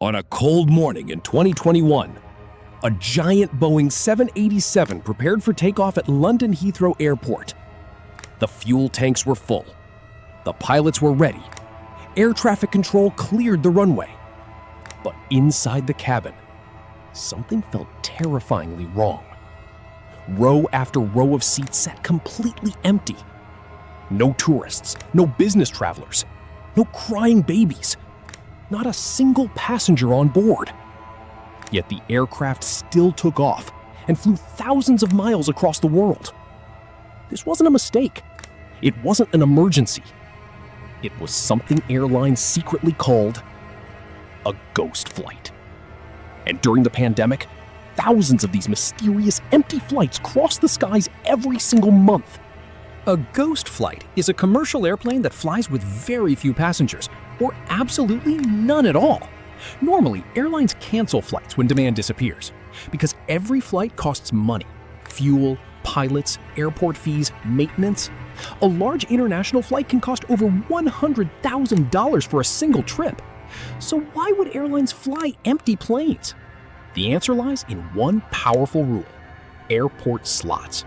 On a cold morning in 2021, a giant Boeing 787 prepared for takeoff at London Heathrow Airport. The fuel tanks were full. The pilots were ready. Air traffic control cleared the runway. But inside the cabin, something felt terrifyingly wrong. Row after row of seats sat completely empty. No tourists, no business travelers, no crying babies, not a single passenger on board. Yet the aircraft still took off and flew thousands of miles across the world. This wasn't a mistake. It wasn't an emergency. It was something airlines secretly called a ghost flight. And during the pandemic, thousands of these mysterious empty flights crossed the skies every single month. A ghost flight is a commercial airplane that flies with very few passengers, or absolutely none at all. Normally, airlines cancel flights when demand disappears, because every flight costs money: fuel, pilots, airport fees, maintenance. A large international flight can cost over $100,000 for a single trip. So why would airlines fly empty planes? The answer lies in one powerful rule: airport slots.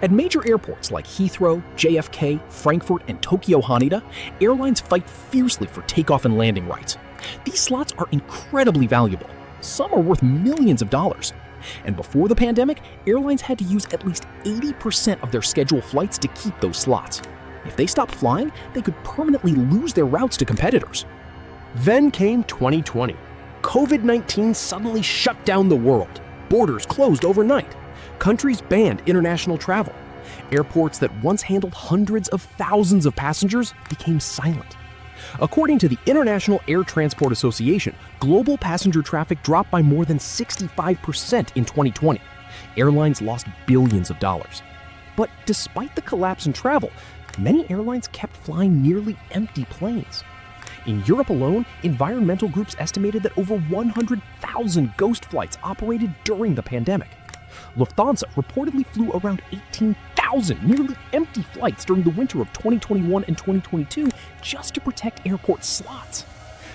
At major airports like Heathrow, JFK, Frankfurt, and Tokyo Haneda, airlines fight fiercely for takeoff and landing rights. These slots are incredibly valuable. Some are worth millions of dollars. And before the pandemic, airlines had to use at least 80% of their scheduled flights to keep those slots. If they stopped flying, they could permanently lose their routes to competitors. Then came 2020. COVID-19 suddenly shut down the world. Borders closed overnight. Countries banned international travel. Airports that once handled hundreds of thousands of passengers became silent. According to the International Air Transport Association, global passenger traffic dropped by more than 65% in 2020. Airlines lost billions of dollars. But despite the collapse in travel, many airlines kept flying nearly empty planes. In Europe alone, environmental groups estimated that over 100,000 ghost flights operated during the pandemic. Lufthansa reportedly flew around 18,000 nearly empty flights during the winter of 2021 and 2022 just to protect airport slots.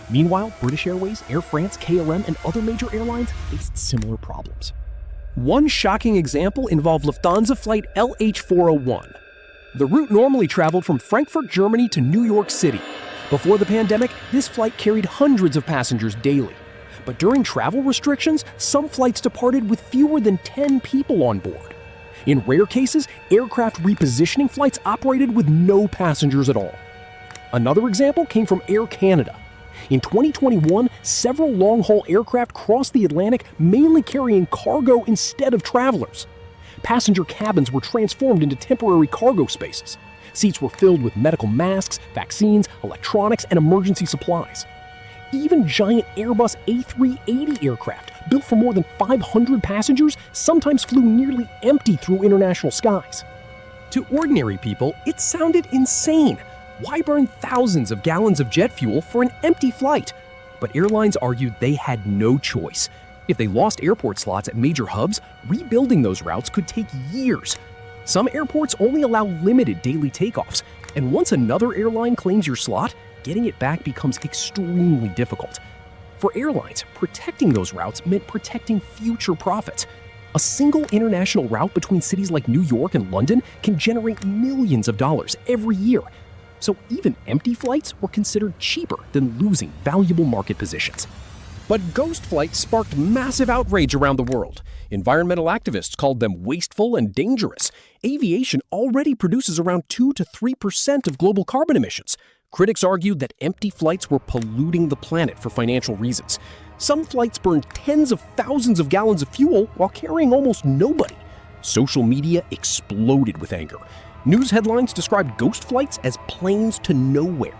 Meanwhile, British Airways, Air France, KLM, and other major airlines faced similar problems. One shocking example involved Lufthansa flight LH401. The route normally traveled from Frankfurt, Germany to New York City. Before the pandemic, this flight carried hundreds of passengers daily. But during travel restrictions, some flights departed with fewer than 10 people on board. In rare cases, aircraft repositioning flights operated with no passengers at all. Another example came from Air Canada. In 2021, several long-haul aircraft crossed the Atlantic, mainly carrying cargo instead of travelers. Passenger cabins were transformed into temporary cargo spaces. Seats were filled with medical masks, vaccines, electronics, and emergency supplies. Even giant Airbus A380 aircraft, built for more than 500 passengers, sometimes flew nearly empty through international skies. To ordinary people, it sounded insane. Why burn thousands of gallons of jet fuel for an empty flight? But airlines argued they had no choice. If they lost airport slots at major hubs, rebuilding those routes could take years. Some airports only allow limited daily takeoffs, and once another airline claims your slot, getting it back becomes extremely difficult. For airlines, protecting those routes meant protecting future profits. A single international route between cities like New York and London can generate millions of dollars every year. So even empty flights were considered cheaper than losing valuable market positions. But ghost flights sparked massive outrage around the world. Environmental activists called them wasteful and dangerous. Aviation already produces around 2 to 3% of global carbon emissions. Critics argued that empty flights were polluting the planet for financial reasons. Some flights burned tens of thousands of gallons of fuel while carrying almost nobody. Social media exploded with anger. News headlines described ghost flights as planes to nowhere.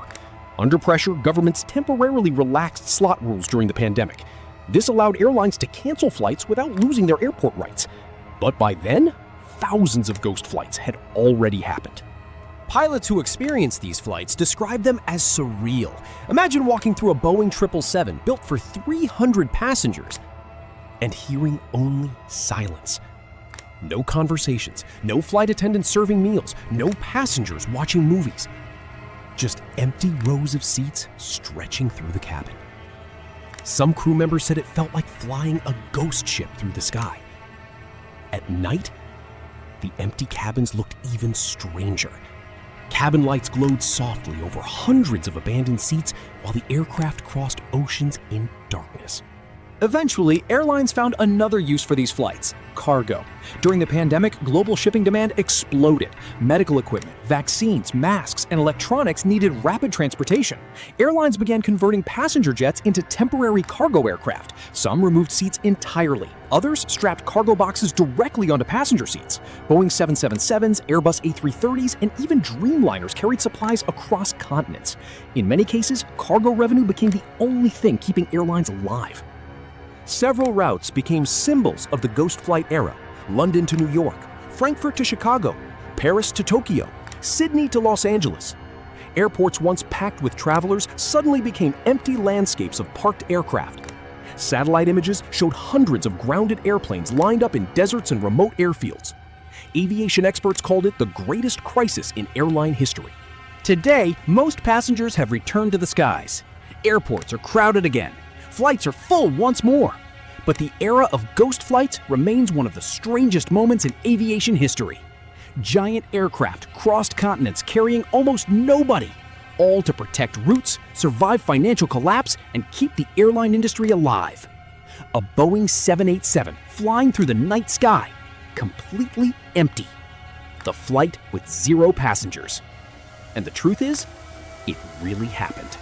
Under pressure, governments temporarily relaxed slot rules during the pandemic. This allowed airlines to cancel flights without losing their airport rights. But by then, thousands of ghost flights had already happened. Pilots who experienced these flights describe them as surreal. Imagine walking through a Boeing 777 built for 300 passengers and hearing only silence. No conversations, no flight attendants serving meals, no passengers watching movies. Just empty rows of seats stretching through the cabin. Some crew members said it felt like flying a ghost ship through the sky. At night, the empty cabins looked even stranger. Cabin lights glowed softly over hundreds of abandoned seats while the aircraft crossed oceans in darkness. Eventually, airlines found another use for these flights: cargo. During the pandemic, global shipping demand exploded. Medical equipment, vaccines, masks, and electronics needed rapid transportation. Airlines began converting passenger jets into temporary cargo aircraft. Some removed seats entirely. Others strapped cargo boxes directly onto passenger seats. Boeing 777s, Airbus A330s, and even Dreamliners carried supplies across continents. In many cases, cargo revenue became the only thing keeping airlines alive. Several routes became symbols of the ghost flight era: London to New York, Frankfurt to Chicago, Paris to Tokyo, Sydney to Los Angeles. Airports once packed with travelers suddenly became empty landscapes of parked aircraft. Satellite images showed hundreds of grounded airplanes lined up in deserts and remote airfields. Aviation experts called it the greatest crisis in airline history. Today, most passengers have returned to the skies. Airports are crowded again. Flights are full once more. But the era of ghost flights remains one of the strangest moments in aviation history. Giant aircraft crossed continents carrying almost nobody, all to protect routes, survive financial collapse, and keep the airline industry alive. A Boeing 787 flying through the night sky, completely empty. The flight with 0 passengers. And the truth is, it really happened.